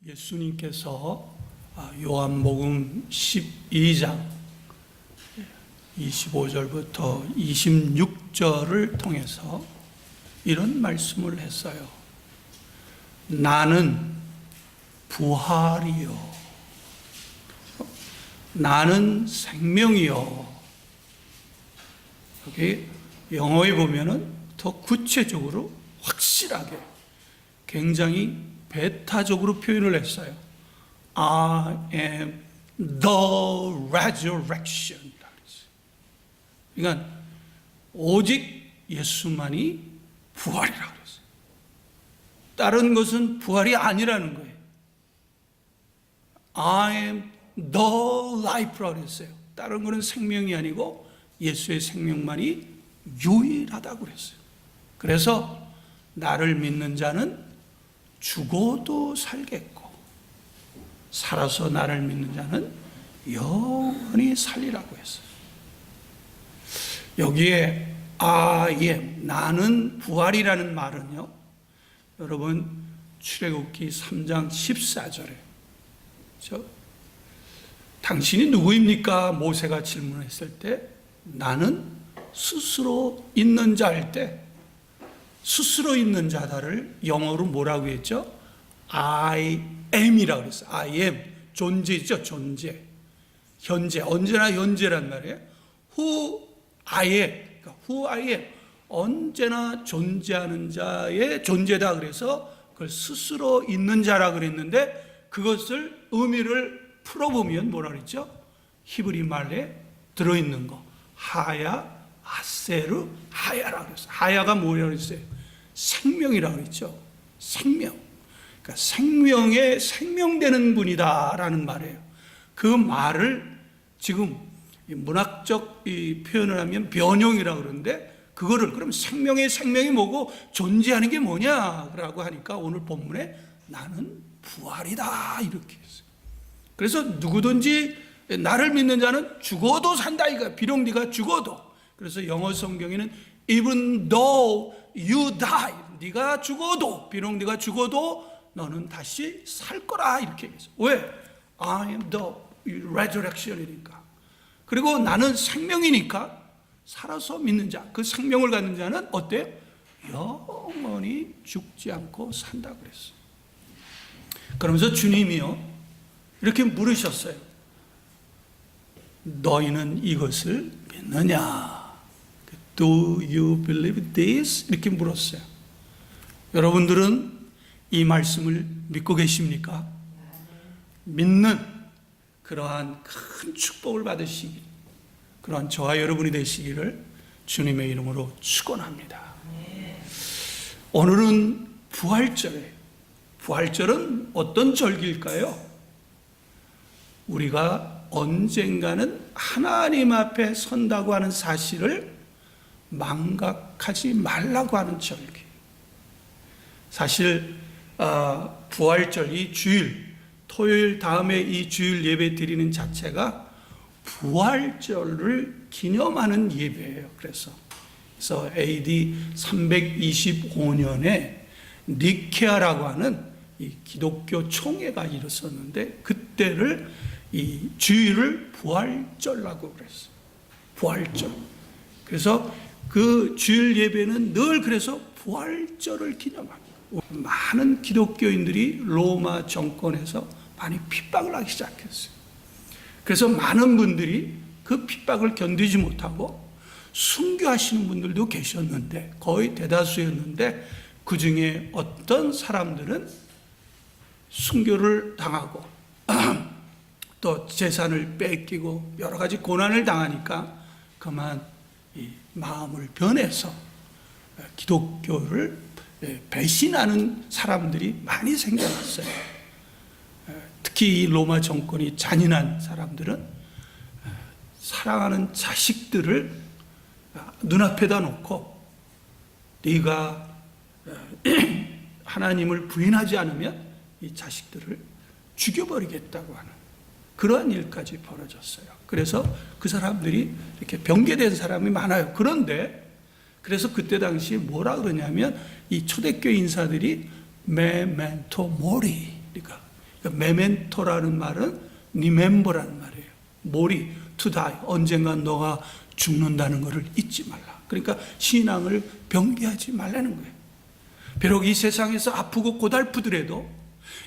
예수님께서 요한복음 12장 25절부터 26절을 통해서 이런 말씀을 했어요. 나는 부활이요, 나는 생명이요. 여기 영어에 보면은 더 구체적으로 확실하게 굉장히 베타적으로 표현을 했어요. I am the resurrection. 그러니까 오직 예수만이 부활이라고 그랬어요. 다른 것은 부활이 아니라는 거예요. I am the life라고 그랬어요. 다른 것은 생명이 아니고 예수의 생명만이 유일하다고 그랬어요. 그래서 나를 믿는 자는 죽어도 살겠고 살아서 나를 믿는 자는 영원히 살리라고 했어요. 여기에 I am, 나는 부활이라는 말은요, 여러분 출애굽기 3장 14절에 당신이 누구입니까? 모세가 질문했을 때 나는 스스로 있는 자일 때 스스로 있는 자다를 영어로 뭐라고 했죠? I am이라고 그랬어요. I am, 존재죠, 존재. 현재, 언제나 현재란 말이에요. Who I am, 그러니까 who I am, 언제나 존재하는 자의 존재다. 그래서 그걸 스스로 있는 자라 그랬는데 그것을 의미를 풀어보면 뭐라 그랬죠? 히브리 말에 들어있는 거, 하야, 아세르, 하야라 그랬어요. 하야가 뭐라고 그랬어요? 생명이라고 그랬죠. 생명. 그러니까 생명에 생명되는 분이다라는 말이에요. 그 말을 지금 문학적 표현을 하면 변형이라고 그러는데 그거를 그럼 생명의 생명이 뭐고 존재하는 게 뭐냐라고 하니까 오늘 본문에 나는 부활이다 이렇게 했어요. 그래서 누구든지 나를 믿는 자는 죽어도 산다 이거. 비록 네가 죽어도. 그래서 영어 성경에는 even though you die, 네가 죽어도, 비록 네가 죽어도 너는 다시 살 거라 이렇게 얘기했어요. 왜? I am the resurrection이니까. 그리고 나는 생명이니까 살아서 믿는 자, 그 생명을 갖는 자는 어때요? 영원히 죽지 않고 산다 그랬어요. 그러면서 주님이요 이렇게 물으셨어요. 너희는 이것을 믿느냐? Do you believe this? 이렇게 물었어요. 여러분들은 이 말씀을 믿고 계십니까? 믿는 그러한 큰 축복을 받으시길, 그러한 저와 여러분이 되시기를 주님의 이름으로 축원합니다. 오늘은 부활절이에요. 부활절은 어떤 절기일까요? 우리가 언젠가는 하나님 앞에 선다고 하는 사실을 망각하지 말라고 하는 절기. 사실 부활절 이 주일, 토요일 다음에 이 주일 예배 드리는 자체가 부활절을 기념하는 예배예요. 그래서 AD 325년에 니케아라고 하는 이 기독교 총회가 일었었는데 그때를 이 주일을 부활절라고 그랬어요. 부활절. 그래서 그 주일 예배는 늘 그래서 부활절을 기념합니다. 많은 기독교인들이 로마 정권에서 많이 핍박을 하기 시작했어요. 그래서 많은 분들이 그 핍박을 견디지 못하고 순교하시는 분들도 계셨는데 거의 대다수였는데 그 중에 어떤 사람들은 순교를 당하고 또 재산을 뺏기고 여러 가지 고난을 당하니까 그만 이 마음을 변해서 기독교를 배신하는 사람들이 많이 생겨났어요. 특히 이 로마 정권이 잔인한 사람들은 사랑하는 자식들을 눈앞에다 놓고 네가 하나님을 부인하지 않으면 이 자식들을 죽여버리겠다고 하는 그러한 일까지 벌어졌어요. 그래서 그 사람들이 이렇게 변개된 사람이 많아요. 그런데 그래서 그때 당시에 뭐라 그러냐면 이 초대교회 인사들이 메멘토 모리, 그러니까 메멘토라는 말은 리멤버라는 말이에요. 모리, to die. 언젠간 너가 죽는다는 것을 잊지 말라. 그러니까 신앙을 변개하지 말라는 거예요. 비록 이 세상에서 아프고 고달프더라도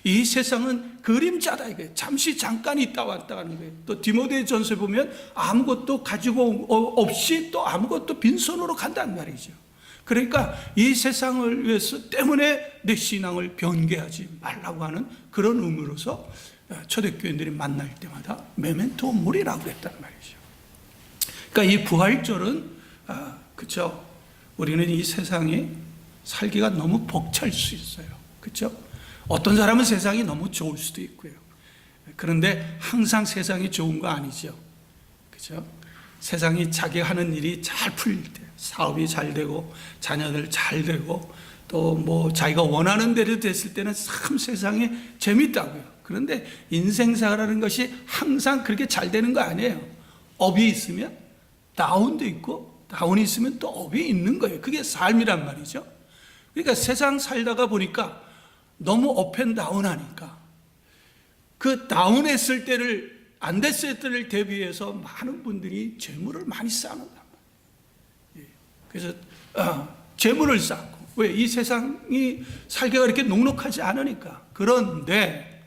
이 세상은 그림자다 이거예요. 잠시 잠깐 있다 왔다 가는 거예요. 또 디모데 전서에 보면 아무것도 가지고 없이 또 아무것도 빈손으로 간다는 말이죠. 그러니까 이 세상을 위해서 때문에 내 신앙을 변개하지 말라고 하는 그런 의미로서 초대교인들이 만날 때마다 메멘토 모리라고 했단 말이죠. 그러니까 이 부활절은 그렇죠. 우리는 이 세상에 살기가 너무 벅찰 수 있어요. 그렇죠? 어떤 사람은 세상이 너무 좋을 수도 있고요. 그런데 항상 세상이 좋은 거 아니죠. 그렇죠? 세상이 자기 하는 일이 잘 풀릴 때, 사업이 잘 되고 자녀들 잘 되고 또 뭐 자기가 원하는 대로 됐을 때는 참 세상에 재밌다고요. 그런데 인생사라는 것이 항상 그렇게 잘 되는 거 아니에요. 업이 있으면 다운도 있고 다운이 있으면 또 업이 있는 거예요. 그게 삶이란 말이죠. 그러니까 세상 살다가 보니까 너무 업앤다운 하니까 그 다운했을 때를 안 됐을 때를 대비해서 많은 분들이 재물을 많이 쌓는단 말이에요. 그래서 재물을 쌓고 왜? 이 세상이 살기가 이렇게 녹록하지 않으니까. 그런데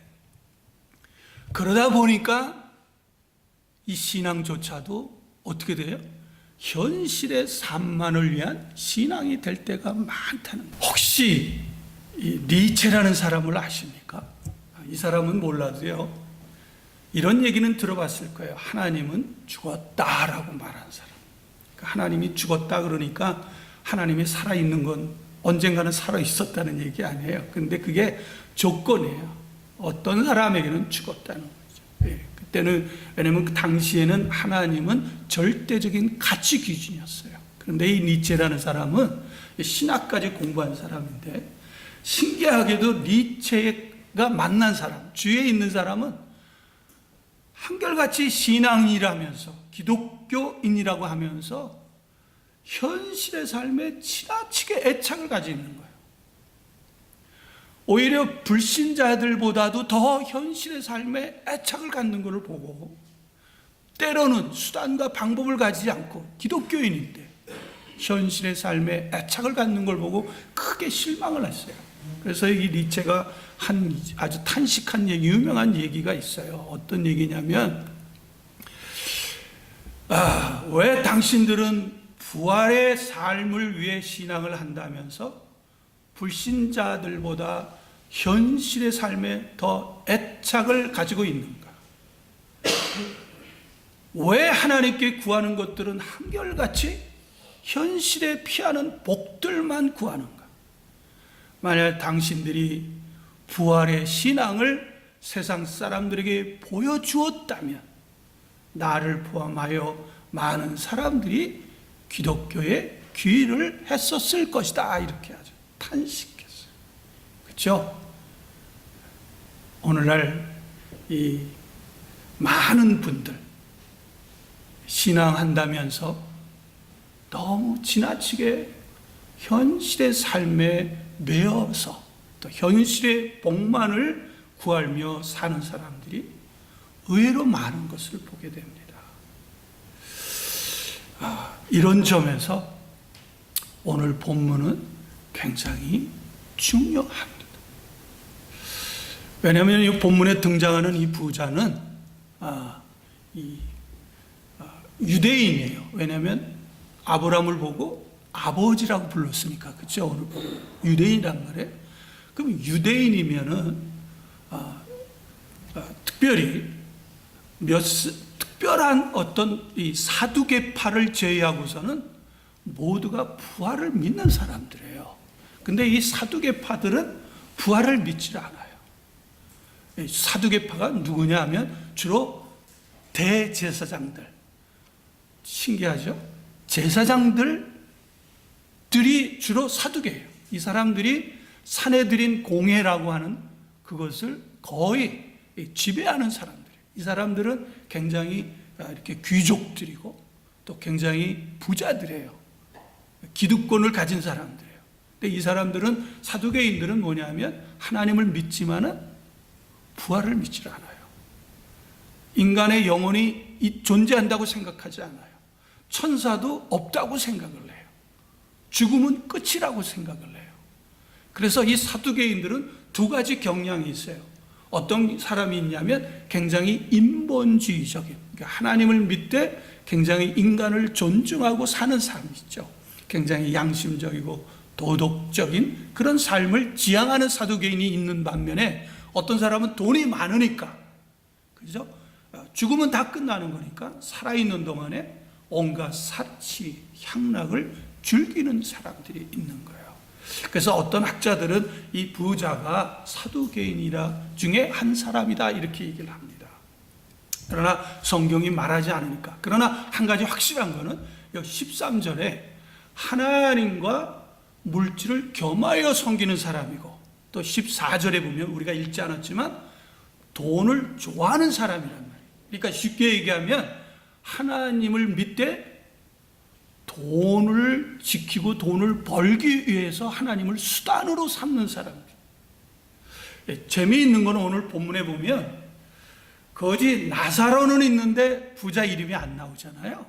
그러다 보니까 이 신앙조차도 어떻게 돼요? 현실의 삶만을 위한 신앙이 될 때가 많다는 거예요. 혹시 이 니체라는 사람을 아십니까? 이 사람은 몰라도요, 이런 얘기는 들어봤을 거예요. 하나님은 죽었다라고 말한 사람. 하나님이 죽었다 그러니까 하나님이 살아있는 건 언젠가는 살아있었다는 얘기 아니에요. 근데 그게 조건이에요. 어떤 사람에게는 죽었다는 거죠. 그때는, 왜냐면 그 당시에는 하나님은 절대적인 가치 기준이었어요. 그런데 이 니체라는 사람은 신학까지 공부한 사람인데, 신기하게도 니체가 만난 사람, 주위에 있는 사람은 한결같이 신앙이라면서 기독교인이라고 하면서 현실의 삶에 지나치게 애착을 가지고 있는 거예요. 오히려 불신자들보다도 더 현실의 삶에 애착을 갖는 것을 보고, 때로는 수단과 방법을 가지지 않고 기독교인인데 현실의 삶에 애착을 갖는 걸 보고 크게 실망을 했어요. 그래서 이 니체가 한 아주 탄식한 얘기, 유명한 얘기가 있어요. 어떤 얘기냐면, 왜 당신들은 부활의 삶을 위해 신앙을 한다면서 불신자들보다 현실의 삶에 더 애착을 가지고 있는가? 왜 하나님께 구하는 것들은 한결같이 현실에 피하는 복들만 구하는가? 만약 당신들이 부활의 신앙을 세상 사람들에게 보여주었다면 나를 포함하여 많은 사람들이 기독교에 귀의를 했었을 것이다. 이렇게 아주 탄식했어요. 그렇죠? 오늘날 이 많은 분들 신앙한다면서 너무 지나치게 현실의 삶에 매여서 또 현실의 복만을 구하며 사는 사람들이 의외로 많은 것을 보게 됩니다. 이런 점에서 오늘 본문은 굉장히 중요합니다. 왜냐하면 이 본문에 등장하는 이 부자는 유대인이에요. 왜냐하면 아브라함을 보고 아버지라고 불렀으니까. 그렇죠? 오늘 유대인이란 말이에요. 그럼 유대인이면은 특별히 특별한 어떤 이 사두개파를 제외하고서는 모두가 부활을 믿는 사람들이에요. 근데 이 사두개파들은 부활을 믿지 않아요. 사두개파가 누구냐 하면 주로 대제사장들. 신기하죠? 제사장들이 주로 사두개예요. 이 사람들이 사내들인 공회라고 하는 그것을 거의 지배하는 사람들이에요. 이 사람들은 굉장히 이렇게 귀족들이고 또 굉장히 부자들이에요. 기득권을 가진 사람들이에요. 근데 이 사람들은, 사두개인들은 뭐냐면 하나님을 믿지만은 부활을 믿지 않아요. 인간의 영혼이 존재한다고 생각하지 않아요. 천사도 없다고 생각을 해요. 죽음은 끝이라고 생각을 해요. 그래서 이 사두개인들은 두 가지 경향이 있어요. 어떤 사람이 있냐면 굉장히 인본주의적인, 그러니까 하나님을 믿되 굉장히 인간을 존중하고 사는 사람이 있죠. 굉장히 양심적이고 도덕적인 그런 삶을 지향하는 사두개인이 있는 반면에 어떤 사람은 돈이 많으니까, 그죠? 죽으면 다 끝나는 거니까 살아있는 동안에 온갖 사치, 향락을 즐기는 사람들이 있는 거예요. 그래서 어떤 학자들은 이 부자가 사두개인이라 중에 한 사람이다 이렇게 얘기를 합니다. 그러나 성경이 말하지 않으니까. 그러나 한 가지 확실한 거는 13절에 하나님과 물질을 겸하여 섬기는 사람이고, 또 14절에 보면 우리가 읽지 않았지만 돈을 좋아하는 사람이란 말이에요. 그러니까 쉽게 얘기하면 하나님을 믿되 돈을 지키고 돈을 벌기 위해서 하나님을 수단으로 삼는 사람들. 재미있는 건 오늘 본문에 보면 거지 나사로는 있는데 부자 이름이 안 나오잖아요.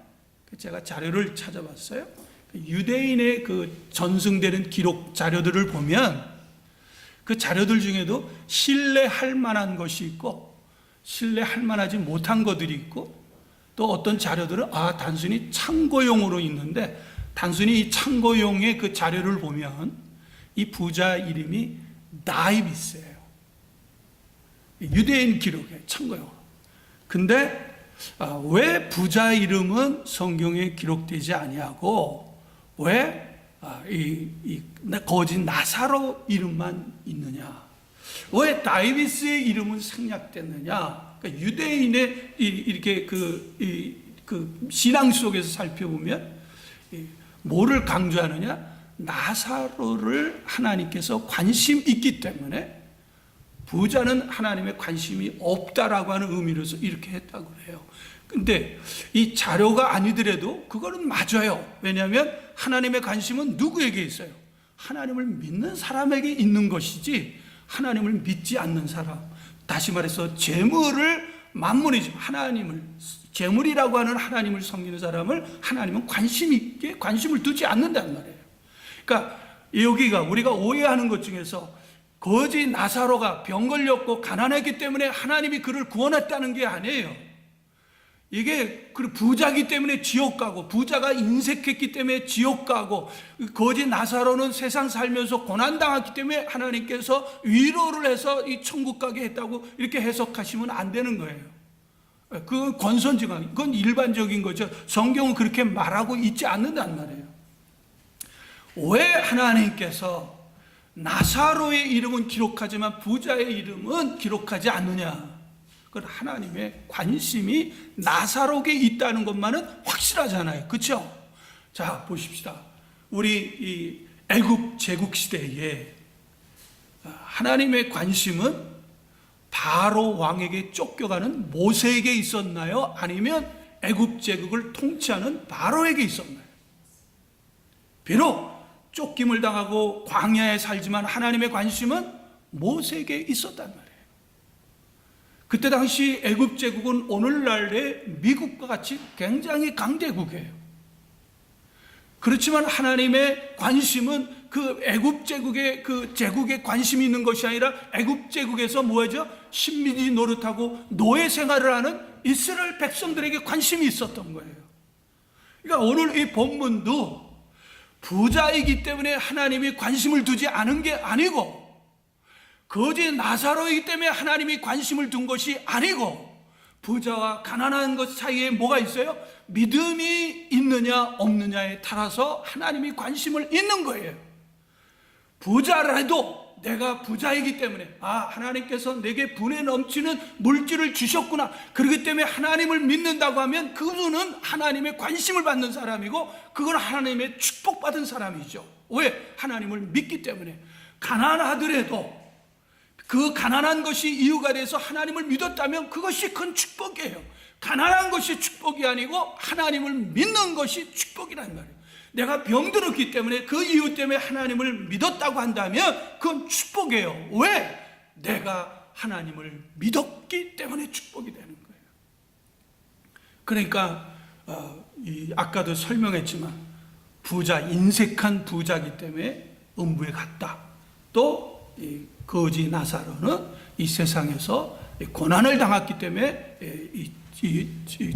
제가 자료를 찾아봤어요. 유대인의 그 전승되는 기록 자료들을 보면 그 자료들 중에도 신뢰할 만한 것이 있고 신뢰할 만하지 못한 것들이 있고, 또 어떤 자료들은 단순히 참고용으로 있는데, 단순히 이 참고용의 그 자료를 보면 이 부자 이름이 다이비스예요. 유대인 기록에 참고용으로. 근데 왜 부자 이름은 성경에 기록되지 아니하고 왜 이 거짓 나사로 이름만 있느냐? 왜 다이비스의 이름은 생략됐느냐? 그러니까 유대인의 이렇게 그 신앙 속에서 살펴보면 뭐를 강조하느냐? 나사로를 하나님께서 관심 있기 때문에 부자는 하나님의 관심이 없다라고 하는 의미로서 이렇게 했다고 해요. 근데 이 자료가 아니더라도 그거는 맞아요. 왜냐하면 하나님의 관심은 누구에게 있어요? 하나님을 믿는 사람에게 있는 것이지 하나님을 믿지 않는 사람, 다시 말해서 재물을 만문이지만 하나님을, 재물이라고 하는 하나님을 섬기는 사람을 하나님은 관심 있게 관심을 두지 않는단 말이에요. 그러니까 여기가 우리가 오해하는 것 중에서 거지 나사로가 병 걸렸고 가난했기 때문에 하나님이 그를 구원했다는 게 아니에요. 이게 부자기 때문에 지옥 가고, 부자가 인색했기 때문에 지옥 가고, 거지 나사로는 세상 살면서 고난당했기 때문에 하나님께서 위로를 해서 이 천국 가게 했다고 이렇게 해석하시면 안 되는 거예요. 그 권선징악, 그건 일반적인 거죠. 성경은 그렇게 말하고 있지 않는단 말이에요. 왜 하나님께서 나사로의 이름은 기록하지만 부자의 이름은 기록하지 않느냐? 그건 하나님의 관심이 나사로에게 있다는 것만은 확실하잖아요. 그렇죠? 자, 보십시다. 우리 이 애굽 제국 시대에 하나님의 관심은 바로 왕에게 쫓겨가는 모세에게 있었나요? 아니면 애굽 제국을 통치하는 바로에게 있었나요? 비록 쫓김을 당하고 광야에 살지만 하나님의 관심은 모세에게 있었단 말이에요. 그때 당시 애굽 제국은 오늘날의 미국과 같이 굉장히 강대국이에요. 그렇지만 하나님의 관심은 그 애굽 제국의 그 제국에 관심이 있는 것이 아니라 애굽 제국에서 뭐죠? 식민지 노릇하고 노예 생활을 하는 이스라엘 백성들에게 관심이 있었던 거예요. 그러니까 오늘 이 본문도 부자이기 때문에 하나님이 관심을 두지 않은 게 아니고, 거지 나사로이기 때문에 하나님이 관심을 둔 것이 아니고, 부자와 가난한 것 사이에 뭐가 있어요? 믿음이 있느냐 없느냐에 따라서 하나님이 관심을 있는 거예요. 부자라도 내가 부자이기 때문에 하나님께서 내게 분에 넘치는 물질을 주셨구나, 그렇기 때문에 하나님을 믿는다고 하면 그분은 하나님의 관심을 받는 사람이고 그건 하나님의 축복받은 사람이죠. 왜? 하나님을 믿기 때문에. 가난하더라도 그 가난한 것이 이유가 돼서 하나님을 믿었다면 그것이 큰 축복이에요. 가난한 것이 축복이 아니고 하나님을 믿는 것이 축복이란 말이에요. 내가 병들었기 때문에 그 이유 때문에 하나님을 믿었다고 한다면 그건 축복이에요. 왜? 내가 하나님을 믿었기 때문에 축복이 되는 거예요. 그러니까 아까도 설명했지만 부자, 인색한 부자이기 때문에 음부에 갔다. 또 거지 나사로는 이 세상에서 고난을 당했기 때문에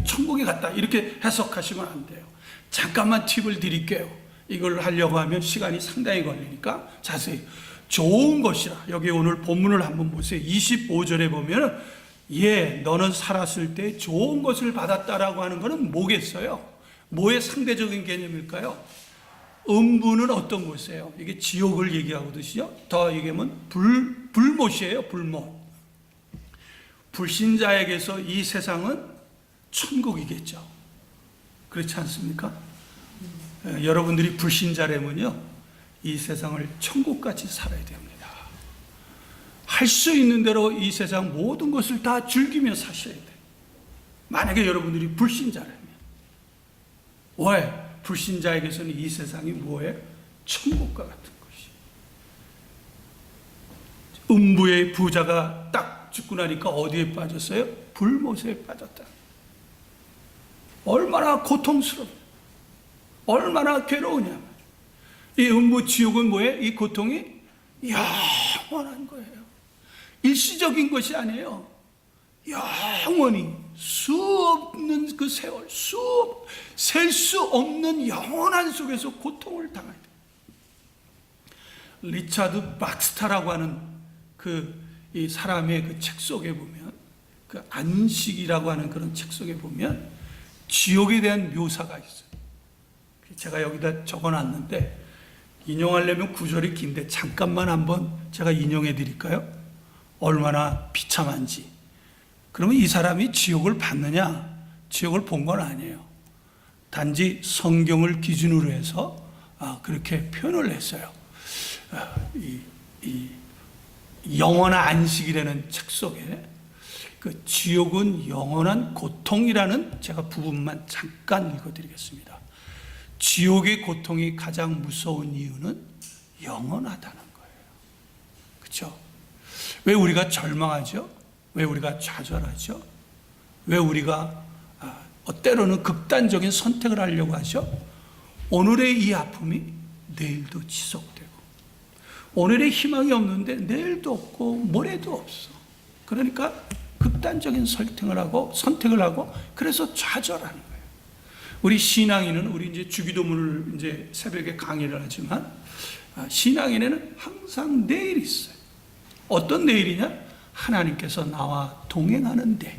천국에 갔다. 이렇게 해석하시면 안 돼요. 잠깐만 팁을 드릴게요. 이걸 하려고 하면 시간이 상당히 걸리니까 자세히. 좋은 것이라. 여기 오늘 본문을 한번 보세요. 25절에 보면 너는 살았을 때 좋은 것을 받았다라고 하는 것은 뭐겠어요? 뭐의 상대적인 개념일까요? 음부는 어떤 곳이에요? 이게 지옥을 얘기하거든요. 더 얘기하면 불못이에요. 불못. 불신자에게서 이 세상은 천국이겠죠. 그렇지 않습니까? 여러분들이 불신자라면요, 이 세상을 천국같이 살아야 됩니다. 할 수 있는 대로 이 세상 모든 것을 다 즐기며 사셔야 돼요. 만약에 여러분들이 불신자라면. 왜? 불신자에게서는 이 세상이 뭐예요? 천국과 같은 것이. 음부의 부자가 딱 죽고 나니까 어디에 빠졌어요? 불못에 빠졌다. 얼마나 고통스러워, 얼마나 괴로우냐. 이 음부 지옥은 뭐예요? 이 고통이 영원한 거예요. 일시적인 것이 아니에요. 영원히 수 없는 그 세월, 셀 수 없는 영원한 속에서 고통을 당해야 돼요. 리차드 박스타라고 하는 이 사람의 그 책 속에 보면, 그 안식이라고 하는 그런 책 속에 보면 지옥에 대한 묘사가 있어요. 제가 여기다 적어놨는데 인용하려면 구절이 긴데 잠깐만 한번 제가 인용해 드릴까요? 얼마나 비참한지. 그러면 이 사람이 지옥을 봤느냐? 지옥을 본 건 아니에요. 단지 성경을 기준으로 해서 그렇게 표현을 했어요. 이 영원한 안식이라는 책 속에 그 지옥은 영원한 고통이라는 제가 부분만 잠깐 읽어드리겠습니다. 지옥의 고통이 가장 무서운 이유는 영원하다는 거예요. 그렇죠? 왜 우리가 절망하죠? 왜 우리가 좌절하죠? 왜 우리가 때로는 극단적인 선택을 하려고 하죠? 오늘의 이 아픔이 내일도 지속되고, 오늘의 희망이 없는데 내일도 없고 모레도 없어. 그러니까 극단적인 선택을 하고 그래서 좌절하는 거예요. 우리 신앙인은, 우리 이제 주기도문을 이제 새벽에 강의를 하지만, 신앙인에는 항상 내일이 있어요. 어떤 내일이냐? 하나님께서 나와 동행하는 내일.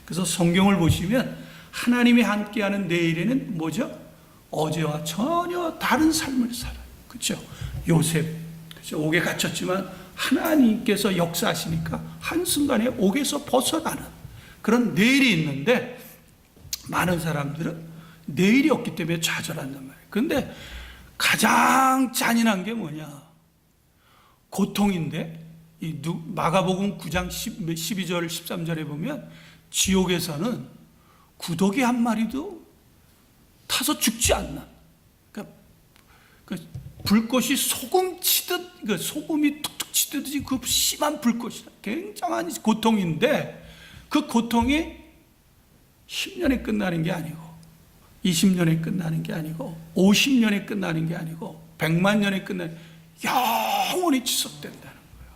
그래서 성경을 보시면 하나님이 함께하는 내일에는 뭐죠? 어제와 전혀 다른 삶을 살아요. 그렇죠? 요셉, 그렇죠? 옥에 갇혔지만 하나님께서 역사하시니까 한순간에 옥에서 벗어나는 그런 내일이 있는데, 많은 사람들은 내일이 없기 때문에 좌절한단 말이에요. 그런데 가장 잔인한 게 뭐냐? 고통인데, 마가복음 9장 12절 13절에 보면 지옥에서는 구더기 한 마리도 타서 죽지 않나. 그러니까 불꽃이 소금 치듯, 소금이 툭툭 치듯이 그 심한 불꽃이다. 굉장한 고통인데, 그 고통이 10년에 끝나는 게 아니고 20년에 끝나는 게 아니고 50년에 끝나는 게 아니고 100만 년에 끝나는, 영원히 지속된다는 거예요.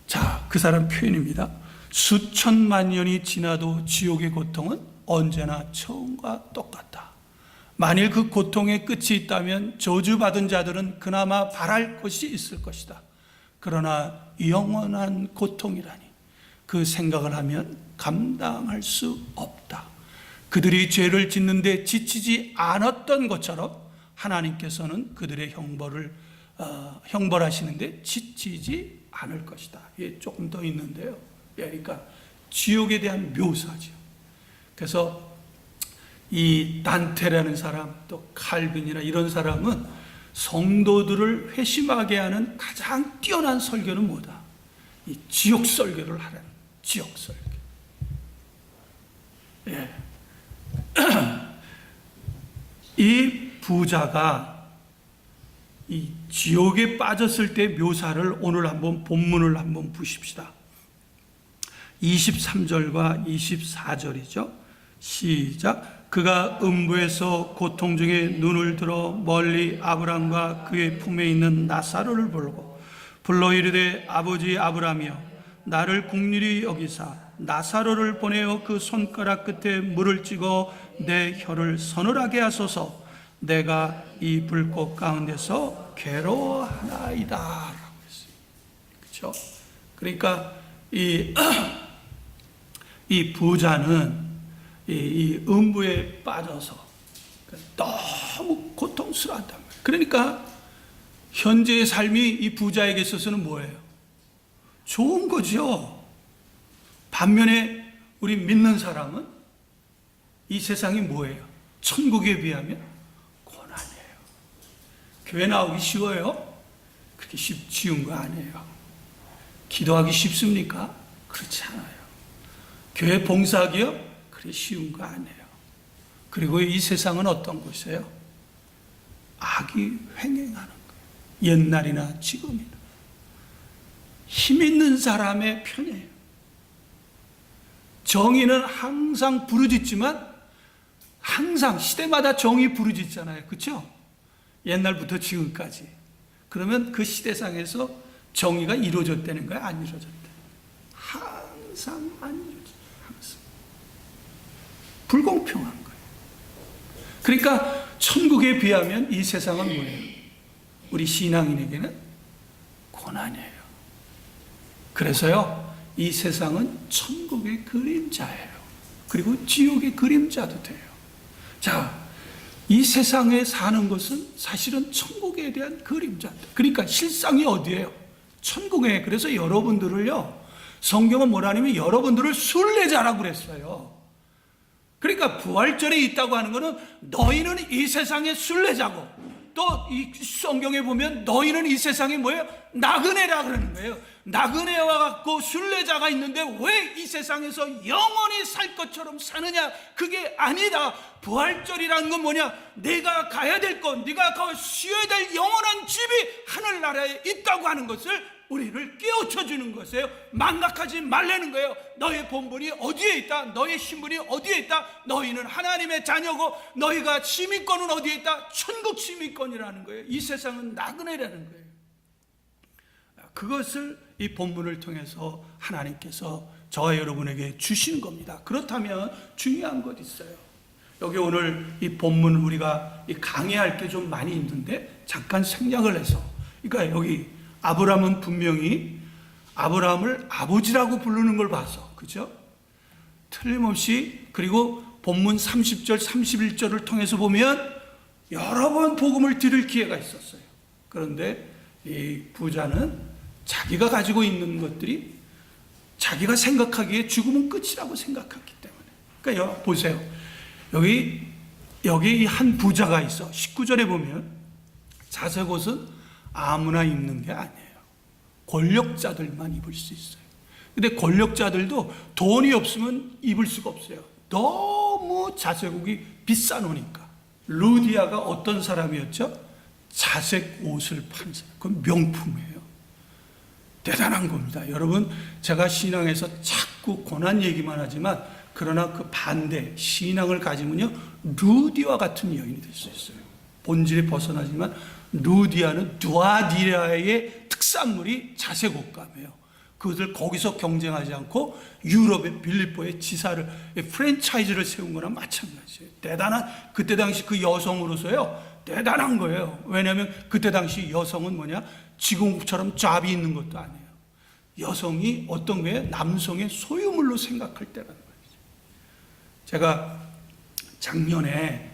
자, 그 사람 표현입니다. 수천만 년이 지나도 지옥의 고통은 언제나 처음과 똑같다. 만일 그 고통의 끝이 있다면 저주받은 자들은 그나마 바랄 것이 있을 것이다. 그러나 영원한 고통이라니, 그 생각을 하면 감당할 수 없다. 그들이 죄를 짓는데 지치지 않았던 것처럼 하나님께서는 그들의 형벌하시는데 지치지 않을 것이다. 이게 조금 더 있는데요. 그러니까 지옥에 대한 묘사죠. 그래서 이 단테라는 사람, 또 칼빈이나 이런 사람은 성도들을 회심하게 하는 가장 뛰어난 설교는 뭐다? 이 지옥 설교를 하라는, 지옥 설교. 예. 이 부자가 이 지옥에 빠졌을 때 묘사를 오늘 한번 본문을 한번 보십시다. 23절과 24절이죠. 시작. 그가 음부에서 고통 중에 눈을 들어 멀리 아브람과 그의 품에 있는 나사로를 불러 이르되 아버지 아브람이여 나를 긍휼히 여기사 나사로를 보내어 그 손가락 끝에 물을 찍어 내 혀를 서늘하게 하소서. 내가 이 불꽃 가운데서 괴로워하나이다 라고 했어요. 그렇죠? 그러니까 이 부자는 이 음부에 빠져서 너무 고통스러웠단 말이에요. 그러니까 현재의 삶이 이 부자에게 있어서는 뭐예요? 좋은 거죠. 반면에 우리 믿는 사람은 이 세상이 뭐예요? 천국에 비하면 고난이에요. 교회 나오기 쉬워요? 그렇게 쉬운 거 아니에요. 기도하기 쉽습니까? 그렇지 않아요. 교회 봉사하기요? 그래 쉬운 거 아니에요. 그리고 이 세상은 어떤 곳이에요? 악이 횡행하는 거예요. 옛날이나 지금이나. 힘 있는 사람의 편이에요. 정의는 항상 부르짖지만 항상 시대마다 정의 부르짖잖아요. 그렇죠? 옛날부터 지금까지. 그러면 그 시대상에서 정의가 이루어졌다는 거예요? 안 이루어졌다? 항상 안 이루어졌어요. 항상. 불공평한 거예요. 그러니까 천국에 비하면 이 세상은 뭐예요? 우리 신앙인에게는 고난이에요. 그래서요, 이 세상은 천국의 그림자예요. 그리고 지옥의 그림자도 돼요. 자, 이 세상에 사는 것은 사실은 천국에 대한 그림자다. 그러니까 실상이 어디예요? 천국에. 그래서 여러분들을요, 성경은 뭐라냐면 여러분들을 순례자라고 그랬어요. 그러니까 부활절에 있다고 하는 것은 너희는 이 세상의 순례자고, 또 이 성경에 보면 너희는 이 세상에 뭐예요? 나그네라 그러는 거예요. 나그네와 같고 순례자가 있는데 왜 이 세상에서 영원히 살 것처럼 사느냐? 그게 아니다. 부활절이라는 건 뭐냐? 내가 가야 될 것, 네가 쉬어야 될 영원한 집이 하늘나라에 있다고 하는 것을 우리를 깨우쳐 주는 것이에요. 망각하지 말라는 거예요. 너의 본분이 어디에 있다? 너의 신분이 어디에 있다? 너희는 하나님의 자녀고 너희가 시민권은 어디에 있다? 천국 시민권이라는 거예요. 이 세상은 나그네라는 거예요. 그것을 이 본문을 통해서 하나님께서 저와 여러분에게 주신 겁니다. 그렇다면 중요한 것 있어요. 여기 오늘 이 본문 우리가 강의할 게 좀 많이 있는데 잠깐 생략을 해서, 그러니까 여기 아브람은 분명히 아브라함을 아버지라고 부르는 걸 봐서, 그죠? 틀림없이. 그리고 본문 30절 31절을 통해서 보면 여러 번 복음을 들을 기회가 있었어요. 그런데 이 부자는 자기가 가지고 있는 것들이 자기가 생각하기에 죽음은 끝이라고 생각했기 때문에. 그러니까 보세요. 여기 한 부자가 있어. 19절에 보면 자색 옷은 아무나 입는 게 아니에요. 권력자들만 입을 수 있어요. 근데 권력자들도 돈이 없으면 입을 수가 없어요. 너무 자색옷이 비싸노니까. 루디아가 어떤 사람이었죠? 자색 옷을 파는 사람. 그건 명품이에요. 대단한 겁니다. 여러분, 제가 신앙에서 자꾸 고난 얘기만 하지만 그러나 그 반대 신앙을 가지면요, 루디와 같은 여인이 될 수 있어요. 본질이 벗어나지만 루디아는 두아디라의 특산물이 자색 옷감이에요. 그것을 거기서 경쟁하지 않고 유럽의 빌립보의 지사를, 프랜차이즈를 세운 거나 마찬가지예요. 대단한, 그때 당시 그 여성으로서요, 대단한 거예요. 왜냐하면 그때 당시 여성은 뭐냐? 지금처럼 잡이 있는 것도 아니에요. 여성이 어떤 거예요? 남성의 소유물로 생각할 때라는 거예요. 제가 작년에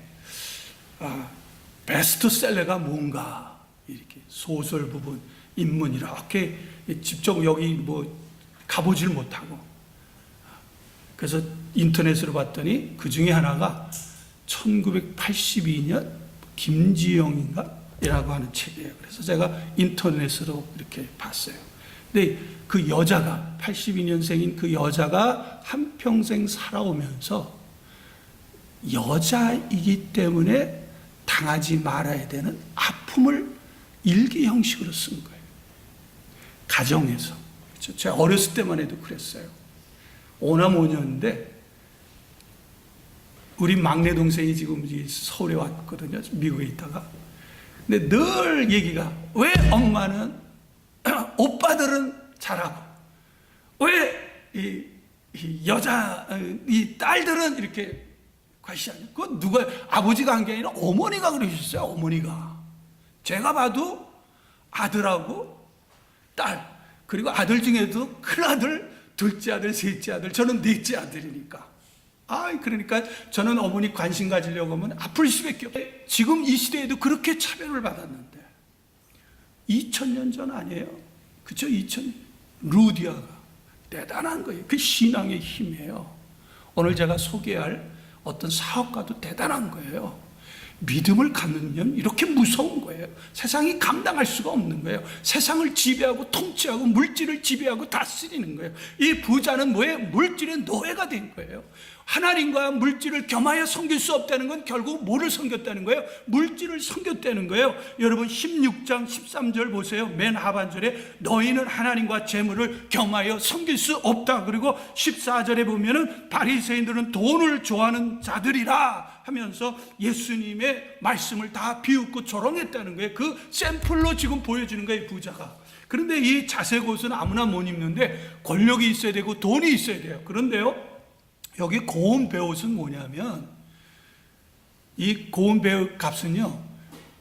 베스트셀러가 뭔가 이렇게 소설 부분, 인문 이렇게 직접 여기 뭐 가보질 못하고, 그래서 인터넷으로 봤더니 그 중에 하나가 1982년 김지영인가? 이라고 하는 책이에요. 그래서 제가 인터넷으로 이렇게 봤어요. 근데 그 여자가, 82년생인 그 여자가 한평생 살아오면서 여자이기 때문에 당하지 말아야 되는 아픔을 일기 형식으로 쓴 거예요. 가정에서. 그렇죠? 제가 어렸을 때만 해도 그랬어요. 오남 5년인데 우리 막내 동생이 지금 서울에 왔거든요. 미국에 있다가. 근데 늘 얘기가, 왜 엄마는 오빠들은 잘하고 왜 이 딸들은 이렇게 과시하냐? 그건 누가, 아버지가 한 게 아니라 어머니가 그러셨어요. 어머니가. 제가 봐도 아들하고 딸, 그리고 아들 중에도 큰아들, 둘째 아들, 셋째 아들, 저는 넷째 아들이니까. 그러니까 저는 어머니 관심 가지려고 하면 아플 수밖에 없어요. 지금 이 시대에도 그렇게 차별을 받았는데 2000년 전 아니에요? 그쵸? 2000년. 루디아가 대단한 거예요. 그 신앙의 힘이에요. 오늘 제가 소개할 어떤 사업가도 대단한 거예요. 믿음을 갖는 이렇게 무서운 거예요. 세상이 감당할 수가 없는 거예요. 세상을 지배하고 통치하고 물질을 지배하고 다스리는 거예요. 이 부자는 뭐예요? 물질의 노예가 된 거예요. 하나님과 물질을 겸하여 섬길 수 없다는 건 결국 뭐를 섬겼다는 거예요? 물질을 섬겼다는 거예요. 여러분 16장 13절 보세요. 맨 하반절에 너희는 하나님과 재물을 겸하여 섬길 수 없다. 그리고 14절에 보면은 바리새인들은 돈을 좋아하는 자들이라 하면서 예수님의 말씀을 다 비웃고 조롱했다는 거예요. 그 샘플로 지금 보여주는 거예요, 부자가. 그런데 이 자색 옷은 아무나 못 입는데 권력이 있어야 되고 돈이 있어야 돼요. 그런데요, 여기 고운 베옷은 뭐냐면, 이 고운 베옷 값은요,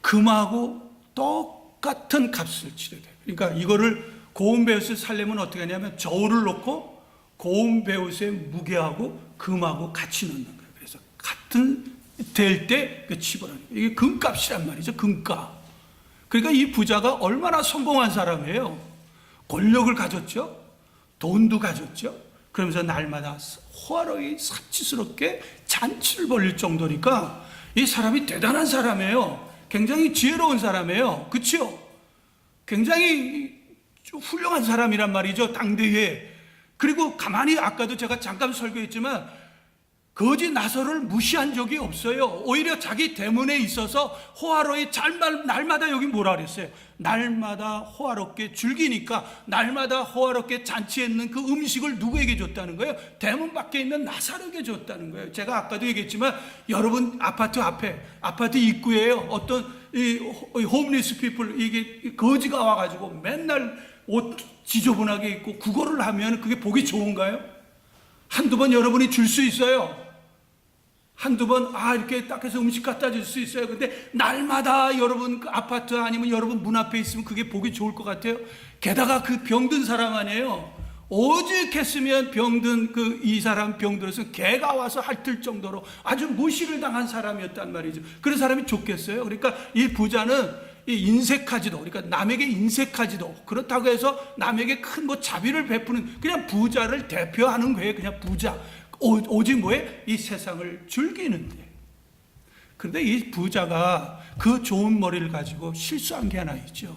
금하고 똑같은 값을 치러야 돼요. 그러니까 이거를 고운 베옷을 살려면 어떻게 하냐면 저울을 놓고 고운 베옷의 무게하고 금하고 같이 넣는 거예요. 그래서 같은 될 때 치부라는 거예요. 이게 금값이란 말이죠. 금값. 그러니까 이 부자가 얼마나 성공한 사람이에요. 권력을 가졌죠. 돈도 가졌죠. 그러면서 날마다 호화로이 사치스럽게 잔치를 벌릴 정도니까 이 사람이 대단한 사람이에요. 굉장히 지혜로운 사람이에요. 그렇죠? 굉장히 훌륭한 사람이란 말이죠. 당대에. 그리고 가만히 아까도 제가 잠깐 설교했지만 거지 나서를 무시한 적이 없어요. 오히려 자기 대문에 있어서 호화로이 날마다 여기 뭐라 그랬어요? 날마다 호화롭게 즐기니까 날마다 호화롭게 잔치했는 그 음식을 누구에게 줬다는 거예요? 대문 밖에 있는 나사로에게 줬다는 거예요. 제가 아까도 얘기했지만 여러분 아파트 앞에, 아파트 입구에요, 어떤 이 홈리스 피플, 이게 거지가 와가지고 맨날 옷 지저분하게 입고 구걸을 하면 그게 보기 좋은가요? 한두 번 여러분이 줄 수 있어요. 한두 번 이렇게 딱 해서 음식 갖다 줄 수 있어요. 근데 날마다 여러분 그 아파트 아니면 여러분 문 앞에 있으면 그게 보기 좋을 것 같아요. 게다가 그 병든 사람 아니에요. 오죽했으면 병든 이 사람 병들어서 개가 와서 핥을 정도로 아주 무시를 당한 사람이었단 말이죠. 그런 사람이 좋겠어요? 그러니까 이 부자는 이 인색하지도, 그러니까 남에게 인색하지도, 그렇다고 해서 남에게 큰 자비를 베푸는, 그냥 부자를 대표하는 거예요. 그냥 부자. 오직 뭐에? 이 세상을 즐기는데. 그런데 이 부자가 그 좋은 머리를 가지고 실수한 게 하나 있죠.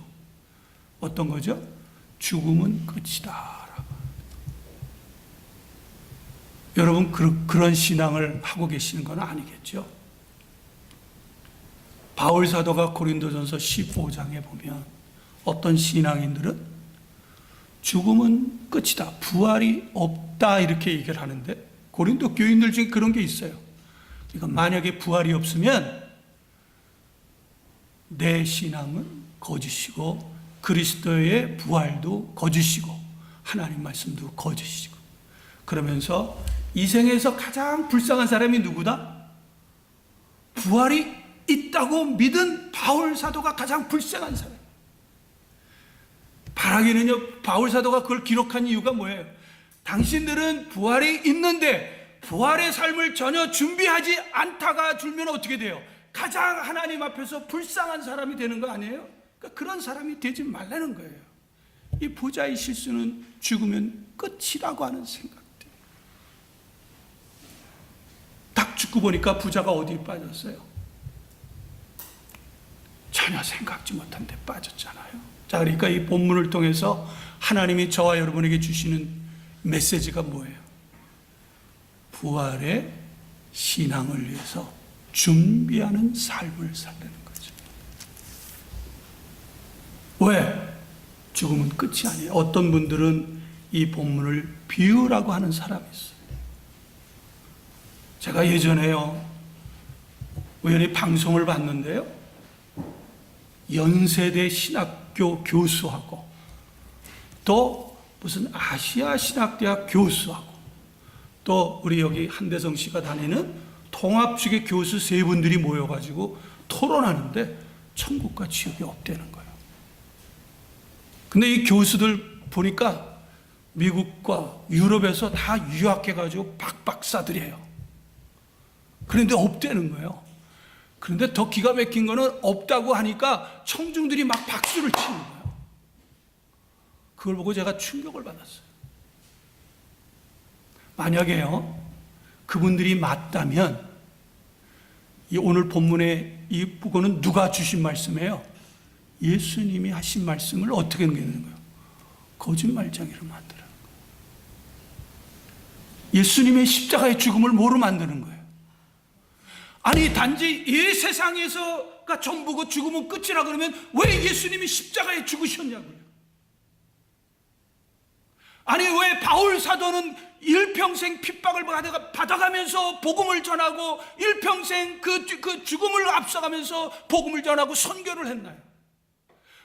어떤 거죠? 죽음은 끝이다. 여러분 그런 신앙을 하고 계시는 건 아니겠죠? 바울 사도가 고린도전서 15장에 보면 어떤 신앙인들은 죽음은 끝이다, 부활이 없다 이렇게 얘기를 하는데, 고린도 교인들 중에 그런 게 있어요. 그러니까 만약에 부활이 없으면 내 신앙은 거짓이고 그리스도의 부활도 거짓이고 하나님 말씀도 거짓이고, 그러면서 이 생에서 가장 불쌍한 사람이 누구다? 부활이 있다고 믿은 바울 사도가 가장 불쌍한 사람. 바라기는요, 바울 사도가 그걸 기록한 이유가 뭐예요? 당신들은 부활이 있는데 부활의 삶을 전혀 준비하지 않다가 죽으면 어떻게 돼요? 가장 하나님 앞에서 불쌍한 사람이 되는 거 아니에요? 그러니까 그런 사람이 되지 말라는 거예요. 이 부자의 실수는 죽으면 끝이라고 하는 생각. 딱 죽고 보니까 부자가 어디에 빠졌어요? 전혀 생각지 못한 데 빠졌잖아요. 자, 그러니까 이 본문을 통해서 하나님이 저와 여러분에게 주시는 메시지가 뭐예요? 부활의 신앙을 위해서 준비하는 삶을 살라는 거죠. 왜? 죽음은 끝이 아니에요. 어떤 분들은 이 본문을 비유라고 하는 사람이 있어요. 제가 예전에요, 우연히 방송을 봤는데요, 연세대 신학교 교수하고 또 무슨 아시아 신학대학 교수하고 또 우리 여기 한대성 씨가 다니는 통합주계 교수 세 분들이 모여가지고 토론하는데 천국과 지옥이 없다는 거예요. 근데 이 교수들 보니까 미국과 유럽에서 다 유학해가지고 박박사들이에요. 그런데 없다는 거예요. 그런데 더 기가 막힌 거는 없다고 하니까 청중들이 막 박수를 치는 거예요. 그걸 보고 제가 충격을 받았어요. 만약에요, 그분들이 맞다면 이 오늘 본문의 이 부분은 누가 주신 말씀이에요? 예수님이 하신 말씀을 어떻게 넘기는 거예요? 거짓말쟁이로 만드는 거예요. 예수님의 십자가의 죽음을 뭐로 만드는 거예요? 아니, 단지 이 세상에서가 전부고 죽음은 끝이라 그러면 왜 예수님이 십자가에 죽으셨냐고요? 아니, 왜 바울 사도는 일평생 핍박을 받아가면서 복음을 전하고 일평생 그 죽음을 앞서가면서 복음을 전하고 선교를 했나요?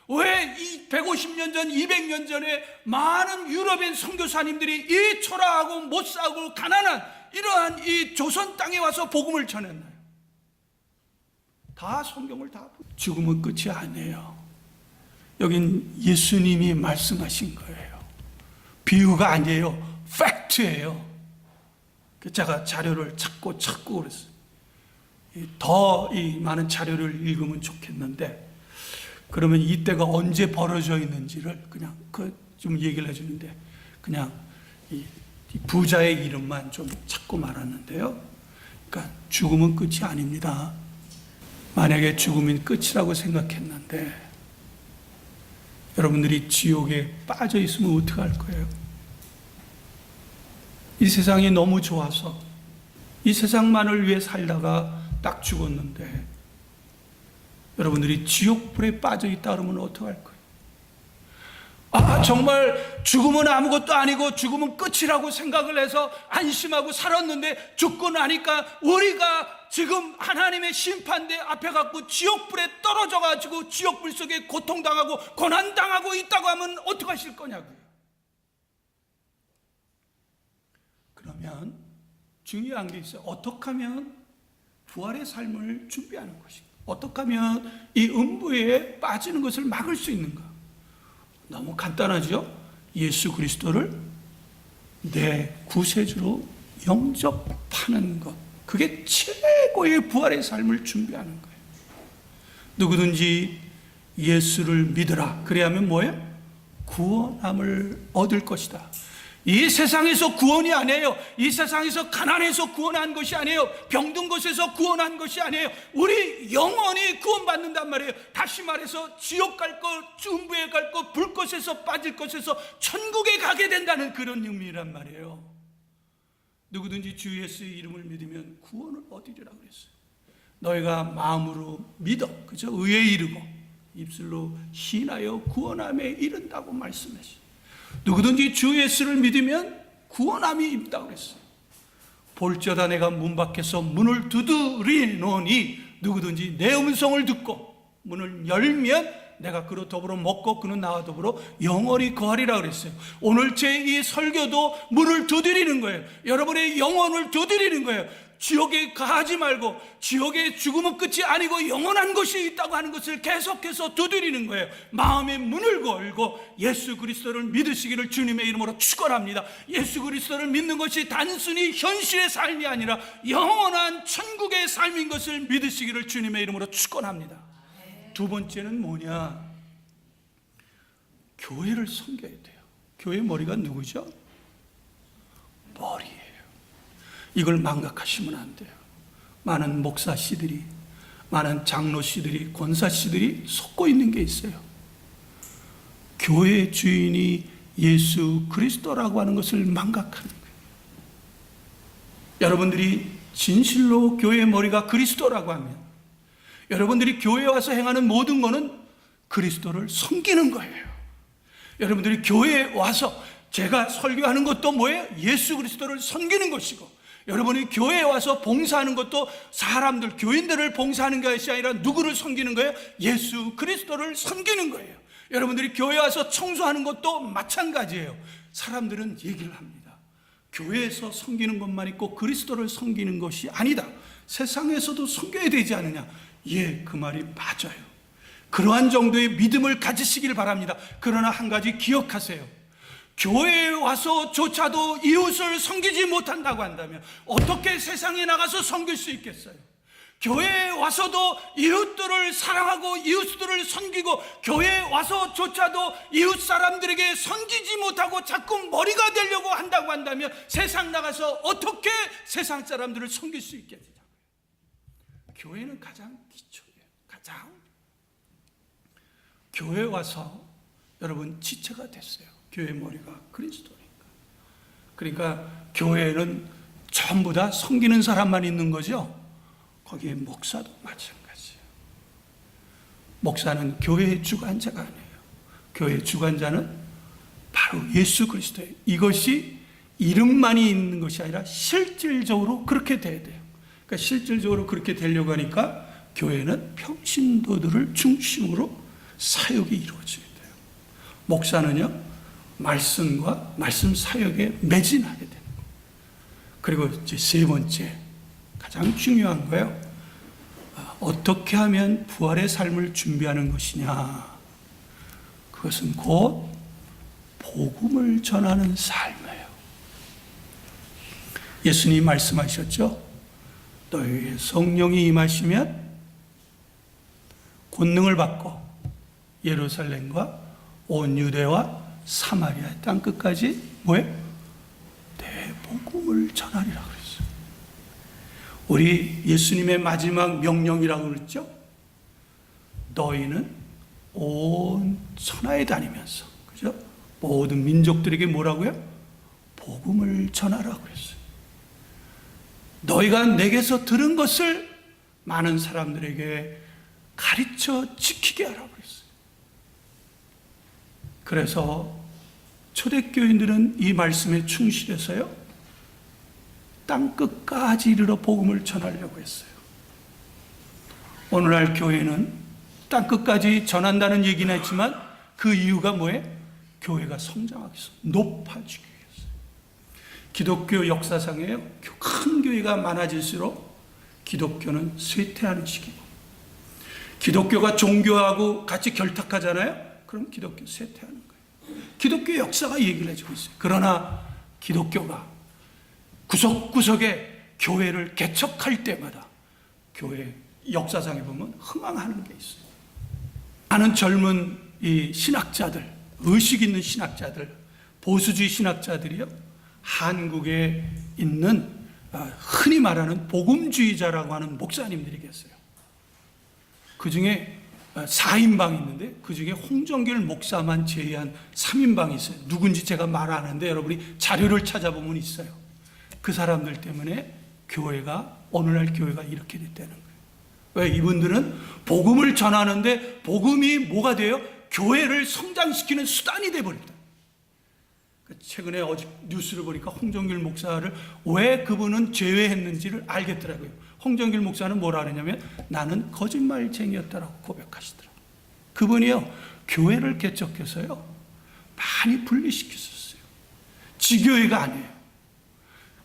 왜 이 150년 전, 200년 전에 많은 유럽인 선교사님들이 이 초라하고 못 살고 가난한 이러한 이 조선 땅에 와서 복음을 전했나요? 다 성경을 다 죽음은 끝이 아니에요. 여긴 예수님이 말씀하신 거예요. 비유가 아니에요. 팩트예요. 제가 자료를 찾고 그랬어요. 더 이 많은 자료를 읽으면 좋겠는데, 그러면 이때가 언제 벌어져 있는지를 그냥 좀 얘기를 해주는데, 그냥 이 부자의 이름만 좀 찾고 말았는데요. 그러니까 죽음은 끝이 아닙니다. 만약에 죽음이 끝이라고 생각했는데 여러분들이 지옥에 빠져 있으면 어떡할 거예요? 이 세상이 너무 좋아서 이 세상만을 위해 살다가 딱 죽었는데 여러분들이 지옥불에 빠져 있다 그러면 어떡할 거예요? 정말 죽음은 아무것도 아니고 죽음은 끝이라고 생각을 해서 안심하고 살았는데 죽고 나니까 우리가 지금 하나님의 심판대 앞에 갖고 지옥불에 떨어져 가지고 지옥불 속에 고통당하고 고난당하고 있다고 하면 어떡하실 거냐고요. 그러면 중요한 게 있어요. 어떻게 하면 부활의 삶을 준비하는 것인가? 어떻게 하면 이 음부에 빠지는 것을 막을 수 있는가? 너무 간단하죠? 예수 그리스도를 내 구세주로 영접하는 것, 그게 최고의 부활의 삶을 준비하는 거예요. 누구든지 예수를 믿으라. 그래야만 뭐예요? 구원함을 얻을 것이다. 이 세상에서 구원이 아니에요. 이 세상에서 가난해서 구원한 것이 아니에요. 병든 것에서 구원한 것이 아니에요. 우리 영원히 구원받는단 말이에요. 다시 말해서 지옥 갈 것, 음부에 갈 것, 불꽃에서 빠질 것에서 천국에 가게 된다는 그런 의미란 말이에요. 누구든지 주 예수의 이름을 믿으면 구원을 얻으리라 그랬어요. 너희가 마음으로 믿어, 그죠? 의에 이르고 입술로 신하여 구원함에 이른다고 말씀하시죠. 누구든지 주 예수를 믿으면 구원함이 있다고 그랬어요. 볼지어다 내가 문 밖에서 문을 두드리노니 누구든지 내 음성을 듣고 문을 열면 내가 그로 더불어 먹고 그는 나와 더불어 영원히 거하리라 그랬어요. 오늘 제 이 설교도 문을 두드리는 거예요. 여러분의 영혼을 두드리는 거예요. 지옥에 가지 말고 지옥의 죽음은 끝이 아니고 영원한 것이 있다고 하는 것을 계속해서 두드리는 거예요. 마음의 문을 걸고 예수 그리스도를 믿으시기를 주님의 이름으로 축원합니다. 예수 그리스도를 믿는 것이 단순히 현실의 삶이 아니라 영원한 천국의 삶인 것을 믿으시기를 주님의 이름으로 축원합니다. 두 번째는 뭐냐? 교회를 섬겨야 돼요. 교회 머리가 누구죠? 머리예요. 이걸 망각하시면 안 돼요. 많은 목사씨들이, 많은 장로씨들이, 권사씨들이 속고 있는 게 있어요. 교회의 주인이 예수 그리스도라고 하는 것을 망각하는 거예요. 여러분들이 진실로 교회의 머리가 그리스도라고 하면 여러분들이 교회에 와서 행하는 모든 것은 그리스도를 섬기는 거예요. 여러분들이 교회에 와서 제가 설교하는 것도 뭐예요? 예수 그리스도를 섬기는 것이고, 여러분이 교회에 와서 봉사하는 것도 사람들, 교인들을 봉사하는 것이 아니라 누구를 섬기는 거예요? 예수 그리스도를 섬기는 거예요. 여러분들이 교회에 와서 청소하는 것도 마찬가지예요. 사람들은 얘기를 합니다. 교회에서 섬기는 것만 있고 그리스도를 섬기는 것이 아니다. 세상에서도 섬겨야 되지 않느냐? 예, 그 말이 맞아요. 그러한 정도의 믿음을 가지시길 바랍니다. 그러나 한 가지 기억하세요. 교회에 와서조차도 이웃을 섬기지 못한다고 한다면 어떻게 세상에 나가서 섬길 수 있겠어요? 교회에 와서도 이웃들을 사랑하고 이웃들을 섬기고, 교회에 와서조차도 이웃 사람들에게 섬기지 못하고 자꾸 머리가 되려고 한다고 한다면 세상 나가서 어떻게 세상 사람들을 섬길 수 있겠냐고요. 교회는 가장 기초예요. 가장. 교회에 와서 여러분 지체가 됐어요. 교회 머리가 그리스도니까. 그러니까 교회는 전부 다 섬기는 사람만 있는 거죠. 거기에 목사도 마찬가지예요. 목사는 교회의 주관자가 아니에요. 교회의 주관자는 바로 예수 그리스도예요. 이것이 이름만이 있는 것이 아니라 실질적으로 그렇게 돼야 돼요. 그러니까 실질적으로 그렇게 되려고 하니까 교회는 평신도들을 중심으로 사역이 이루어져야 돼요. 목사는요, 말씀과 말씀 사역에 매진하게 되는 거예요. 그리고 이제 세 번째, 가장 중요한 거예요. 어떻게 하면 부활의 삶을 준비하는 것이냐? 그것은 곧 복음을 전하는 삶이에요. 예수님이 말씀하셨죠? 너희의 성령이 임하시면 권능을 받고 예루살렘과 온 유대와 사마리아 땅 끝까지 뭐예요? 내 복음을 전하리라 그랬어요. 우리 예수님의 마지막 명령이라고 그랬죠? 너희는 온 천하에 다니면서, 그죠? 모든 민족들에게 뭐라고요? 복음을 전하라고 그랬어요. 너희가 내게서 들은 것을 많은 사람들에게 가르쳐 지키게 하라고 그랬어요. 그래서 초대교인들은 이 말씀에 충실해서요, 땅끝까지 이르러 복음을 전하려고 했어요. 오늘날 교회는 땅끝까지 전한다는 얘기는 했지만 그 이유가 뭐예요? 교회가 성장하기 위해서, 높아지기 위해서. 기독교 역사상에요, 큰 교회가 많아질수록 기독교는 쇠퇴하는 시기고, 기독교가 종교하고 같이 결탁하잖아요? 그럼 기독교 쇠퇴하는 거예요. 기독교 역사가 얘기를 해주고 있어요. 그러나 기독교가 구석구석에 교회를 개척할 때마다 교회 역사상에 보면 흥황하는 게 있어요. 많은 젊은 이 신학자들, 의식 있는 신학자들, 보수주의 신학자들이요, 한국에 있는 흔히 말하는 복음주의자라고 하는 목사님들이 계세요. 그 중에 4인방이 있는데 그 중에 홍정길 목사만 제외한 3인방이 있어요. 누군지 제가 말 안 하는데 여러분이 자료를 찾아보면 있어요. 그 사람들 때문에 교회가, 오늘날 교회가 이렇게 됐다는 거예요. 왜? 이분들은 복음을 전하는데 복음이 뭐가 돼요? 교회를 성장시키는 수단이 돼버렸다. 최근에 어제 뉴스를 보니까 홍정길 목사를 왜 그분은 제외했는지를 알겠더라고요. 홍정길 목사는 뭐라 하느냐면 나는 거짓말쟁이였다라고 고백하시더라고요. 그분이요, 교회를 개척해서요 많이 분리시켰었어요. 지교회가 아니에요.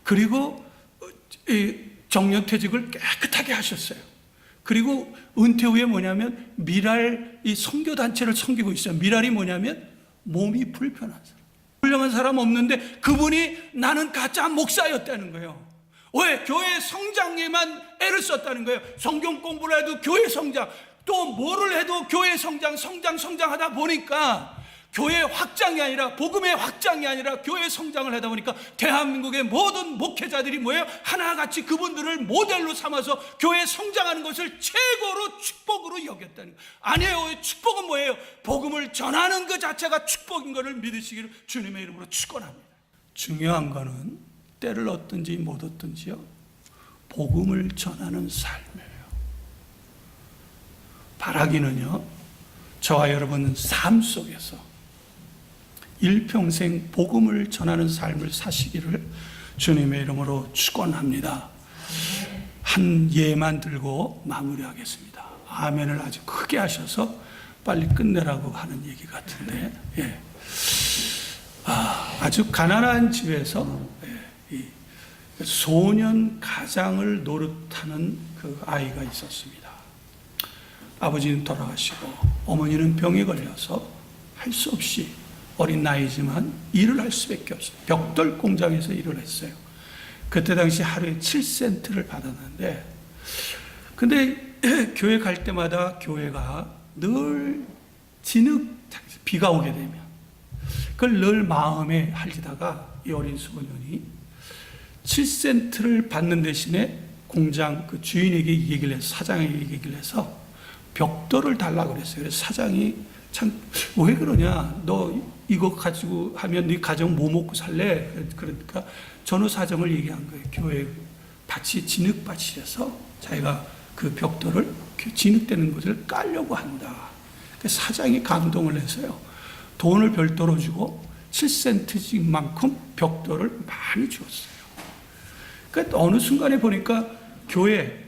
그리고 정년퇴직을 깨끗하게 하셨어요. 그리고 은퇴 후에 뭐냐면 미랄 이 선교단체를 섬기고 있어요. 미랄이 뭐냐면 몸이 불편한 사람, 훌륭한 사람 없는데 그분이 나는 가짜 목사였다는 거예요. 왜? 교회 성장에만 애를 썼다는 거예요. 성경 공부를 해도 교회 성장, 또 뭐를 해도 교회 성장하다 보니까 교회 확장이 아니라, 복음의 확장이 아니라 교회 성장을 하다 보니까 대한민국의 모든 목회자들이 뭐예요? 하나같이 그분들을 모델로 삼아서 교회 성장하는 것을 최고로 축복으로 여겼다는 거예요. 아니에요. 축복은 뭐예요? 복음을 전하는 그 자체가 축복인 것을 믿으시기를 주님의 이름으로 축원합니다. 중요한 거는 때를 얻든지 못 얻든지요, 복음을 전하는 삶이에요. 바라기는요, 저와 여러분은 삶 속에서 일평생 복음을 전하는 삶을 사시기를 주님의 이름으로 축원합니다. 한 예만 들고 마무리하겠습니다. 아멘을 아주 크게 하셔서 빨리 끝내라고 하는 얘기 같은데, 예. 아주 가난한 집에서 이 소년 가장을 노릇하는 그 아이가 있었습니다. 아버지는 돌아가시고 어머니는 병에 걸려서 할 수 없이 어린 나이지만 일을 할 수밖에 없어요. 벽돌 공장에서 일을 했어요. 그때 당시 하루에 7센트를 받았는데, 근데 교회 갈 때마다 교회가 늘 비가 오게 되면 그걸 늘 마음에 할지다가 이 어린 소년이 7센트를 받는 대신에 공장 그 주인에게 얘기를 해서, 사장에게 얘기를 해서 벽돌을 달라고 그랬어요. 그래서 사장이 참, 왜 그러냐? 너 이거 가지고 하면 네 가정 뭐 먹고 살래? 그러니까 전후 사정을 얘기한 거예요. 교회 밭이 진흙밭이라서 자기가 그 벽돌을 진흙되는 것을 깔려고 한다. 사장이 감동을 해서요. 돈을 별도로 주고 7센트씩만큼 벽돌을 많이 주었어요. 그러니까 어느 순간에 보니까 교회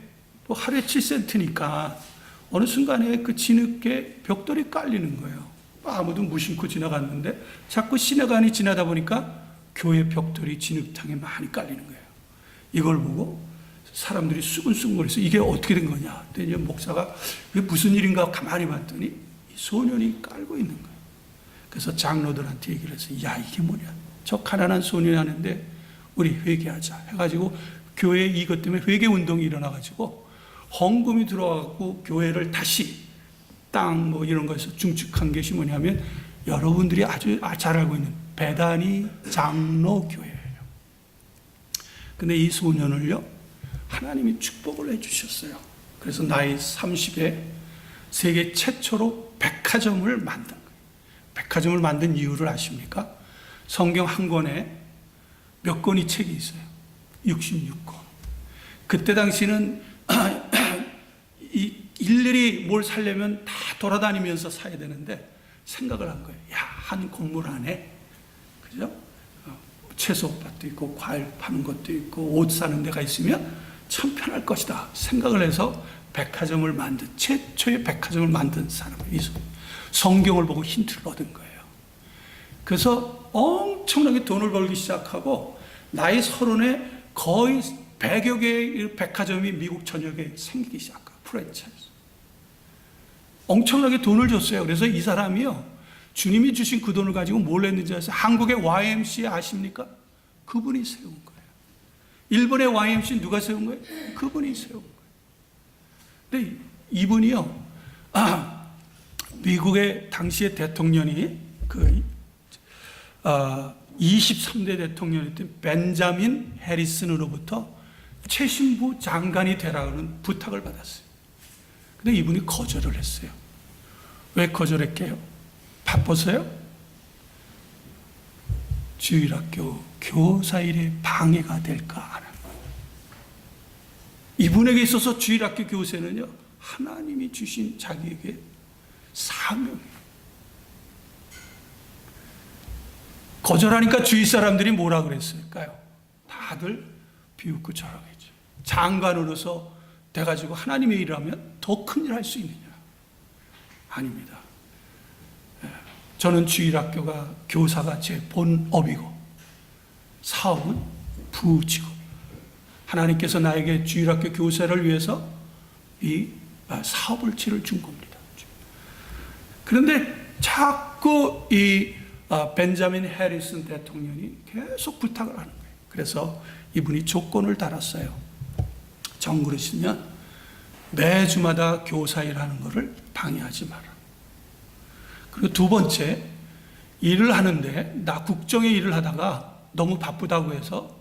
뭐 하루에 7센트니까 어느 순간에 그 진흙에 벽돌이 깔리는 거예요. 아무도 무심코 지나갔는데 자꾸 시내간이 지나다 보니까 교회 벽돌이 진흙탕에 많이 깔리는 거예요. 이걸 보고 사람들이 수근수근거려서 이게 어떻게 된 거냐. 그랬더니 목사가 이게 무슨 일인가 가만히 봤더니 이 소년이 깔고 있는 거예요. 그래서 장로들한테 얘기를 해서, 야, 이게 뭐냐. 저 가난한 소년이 하는데 우리 회개하자 해가지고 교회에 이것 때문에 회개 운동이 일어나가지고 헌금이 들어와갖고 교회를 다시 땅 뭐 이런 거에서 중축한 것이 뭐냐면 여러분들이 아주 잘 알고 있는 베다니 장로교회예요. 근데 이 소년을요, 하나님이 축복을 해주셨어요. 그래서 나이 30에 세계 최초로 백화점을 만든 거예요. 백화점을 만든 이유를 아십니까? 성경 한 권에 몇 권이 책이 있어요. 66권. 그때 당시는 일일이 뭘 사려면 다 돌아다니면서 사야 되는데 생각을 한 거예요. 야, 한 건물 안에, 그죠? 채소밭도 있고 과일 파는 것도 있고 옷 사는 데가 있으면 참 편할 것이다 생각을 해서 백화점을 만든, 최초의 백화점을 만든 사람이 성경을 보고 힌트를 얻은 거예요. 그래서 엄청나게 돈을 벌기 시작하고 나이 30에 거의 100여 개의 백화점이 미국 전역에 생기기 시작하고 프랜차이즈. 엄청나게 돈을 줬어요. 그래서 이 사람이요, 주님이 주신 그 돈을 가지고 뭘 했는지 아세요? 한국의 YMCA 아십니까? 그분이 세운 거예요. 일본의 YMCA 누가 세운 거예요? 그분이 세운 거예요. 근데 이분이요, 미국의 당시의 대통령이 23대 대통령이었던 벤자민 해리슨으로부터 최신부 장관이 되라는 부탁을 받았어요. 근데 이분이 거절을 했어요. 왜 거절했게요? 바빠서요? 주일학교 교사 일에 방해가 될까 하는 거예요. 이분에게 있어서 주일학교 교사는요, 하나님이 주신 자기에게 사명이에요. 거절하니까 주위 사람들이 뭐라 그랬을까요? 다들 비웃고 저러겠죠. 장관으로서 돼가지고 하나님의 일을 하면 더 큰 일 할 수 있느냐? 아닙니다. 저는 주일학교가 교사가 제 본업이고 사업은 부직업. 하나님께서 나에게 주일학교 교사를 위해서 이 사업을 치를 준 겁니다. 그런데 자꾸 이 벤자민 해리슨 대통령이 계속 부탁을 하는 거예요. 그래서 이분이 조건을 달았어요. 정그릇이면 매주마다 교사 일하는 것을 방해하지 마라. 그리고 두 번째, 일을 하는데 나 국정의 일을 하다가 너무 바쁘다고 해서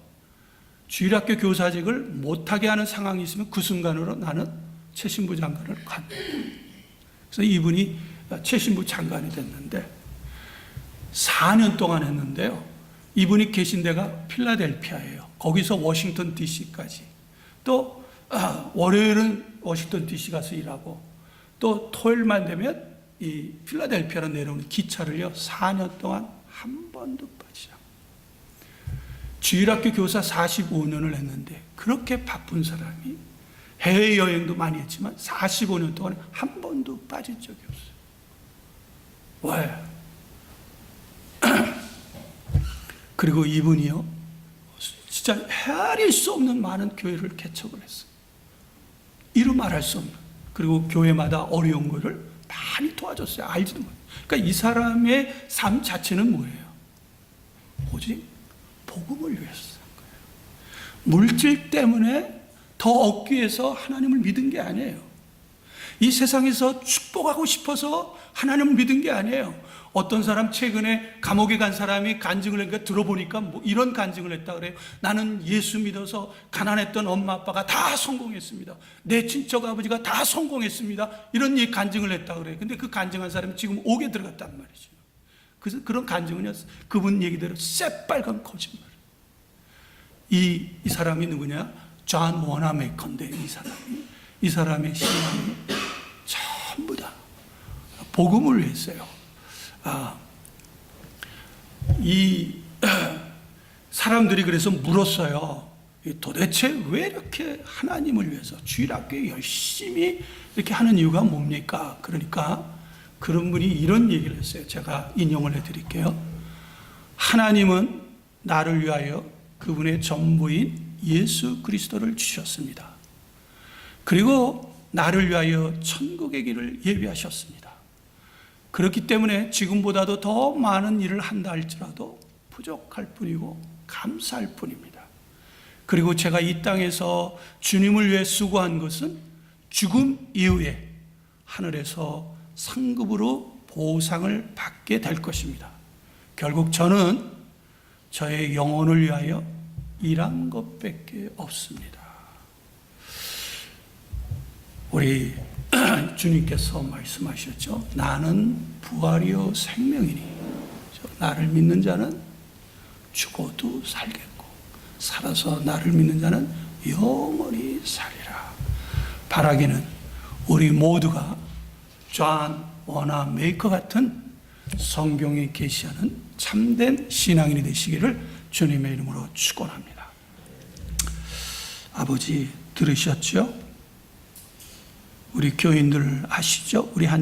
주일학교 교사직을 못하게 하는 상황이 있으면 그 순간으로 나는 최신부 장관을 간다. 그래서 이분이 최신부 장관이 됐는데 4년 동안 했는데요. 이분이 계신 데가 필라델피아예요. 거기서 워싱턴 DC까지. 또 월요일은 워싱턴 DC 가서 일하고 또 토요일만 되면 이 필라델피아로 내려오는 기차를요 4년 동안 한 번도 빠지지 않고 주일학교 교사 45년을 했는데 그렇게 바쁜 사람이 해외여행도 많이 했지만 45년 동안 한 번도 빠진 적이 없어요. 왜? 그리고 이분이요 진짜 헤아릴 수 없는 많은 교회를 개척을 했어요. 이루 말할 수 없는. 그리고 교회마다 어려운 거를 많이 도와줬어요. 알지도 못해요. 그러니까 이 사람의 삶 자체는 뭐예요? 오직 복음을 위해서 산 거예요. 물질 때문에 더 얻기 위해서 하나님을 믿은 게 아니에요. 이 세상에서 축복하고 싶어서 하나님을 믿은 게 아니에요. 어떤 사람 최근에 감옥에 간 사람이 간증을 하니까 들어보니까 뭐 이런 간증을 했다 그래요. 나는 예수 믿어서 가난했던 엄마 아빠가 다 성공했습니다. 내 친척 아버지가 다 성공했습니다. 이런 간증을 했다 그래요. 근데 그 간증한 사람이 지금 옥에 들어갔단 말이죠. 그래서 그런 간증은요 그분 얘기대로 새빨간 거짓말. 이 사람이 누구냐? 존 워나메이커인데 이 사람의 신앙이 전부 다 복음을 했어요. 이 사람들이 그래서 물었어요. 도대체 왜 이렇게 하나님을 위해서 주일학교에 열심히 이렇게 하는 이유가 뭡니까? 그러니까 그런 분이 이런 얘기를 했어요. 제가 인용을 해드릴게요. 하나님은 나를 위하여 그분의 전부인 예수 그리스도를 주셨습니다. 그리고 나를 위하여 천국의 길을 예비하셨습니다. 그렇기 때문에 지금보다도 더 많은 일을 한다 할지라도 부족할 뿐이고 감사할 뿐입니다. 그리고 제가 이 땅에서 주님을 위해 수고한 것은 죽음 이후에 하늘에서 상급으로 보상을 받게 될 것입니다. 결국 저는 저의 영혼을 위하여 일한 것밖에 없습니다. 우리 주님께서 말씀하셨죠. 나는 부활이요 생명이니 나를 믿는 자는 죽어도 살겠고 살아서 나를 믿는 자는 영원히 살리라. 바라기는 우리 모두가 존 워나메이커 같은 성경에 계시하는 참된 신앙인이 되시기를 주님의 이름으로 축원합니다. 아버지 들으셨죠? 우리 교인들 아시죠? 우리 한